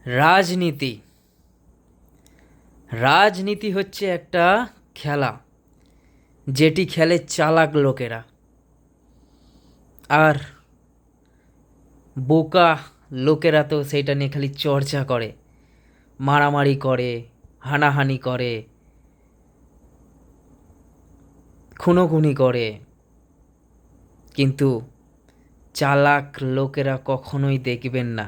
রাজনীতি রাজনীতি হচ্ছে একটা খেলা, যেটি খেলে চালাক লোকেরা। আর বোকা লোকেরা তো সেইটা নিয়ে খালি চর্চা করে, মারামারি করে, হানাহানি করে, খুনোখুনি করে। কিন্তু চালাক লোকেরা কখনোই দেখবেন না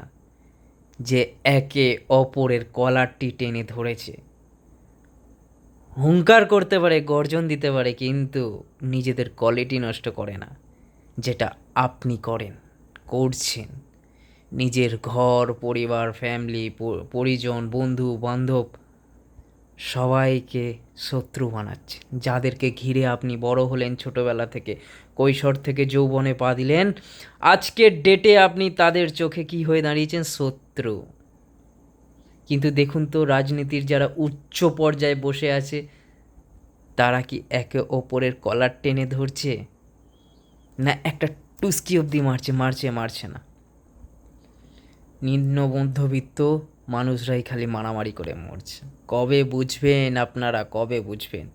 যে একে অপরের কলারটি টেনে ধরেছে। হুংকার করতে পারে, গর্জন দিতে পারে, কিন্তু নিজেদের কোয়ালিটি নষ্ট করে না, যেটা আপনি করছেন। নিজের ঘর পরিবার, ফ্যামিলি, পরিজন, বন্ধু বান্ধব সবাইকে শত্রু বানাচ্ছে। যাদেরকে ঘিরে আপনি বড় হলেন ছোটবেলা থেকে, কৈশোর থেকে যৌবনে পা দিলেন, আজকের ডেটে আপনি তাদের চোখে কি হয়ে দাঁড়িয়েছেন? শত্রু। কিন্তু দেখুন তো, রাজনীতির যারা উচ্চ পর্যায়ে বসে আছে, তারা কি একে অপরের কলার টেনে ধরছে? না একটা টুস্কি অবধি মারছে না। নিম্ন মধ্যবিত্ত মানুষরাই খালি মারামারি করে মরছে। কবে বুঝবেন আপনারা, কবে বুঝবেন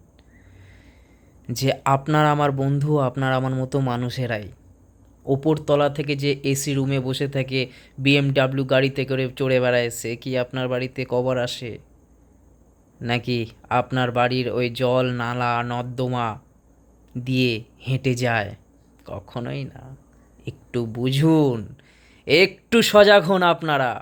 যে আপনার আমার বন্ধু, আপনার আমার মতো মানুষেরাই ওপর তলা থেকে যে এসি রুমে বসে থাকে, BMW গাড়িতে করে চড়ে বেড়ায়, সে কি আপনার বাড়িতে কবার আসে? নাকি আপনার বাড়ির ওই জল নালা নর্দমা দিয়ে হেঁটে যায়? কখনোই না। একটু বুঝুন, একটু সজাগ হন আপনারা।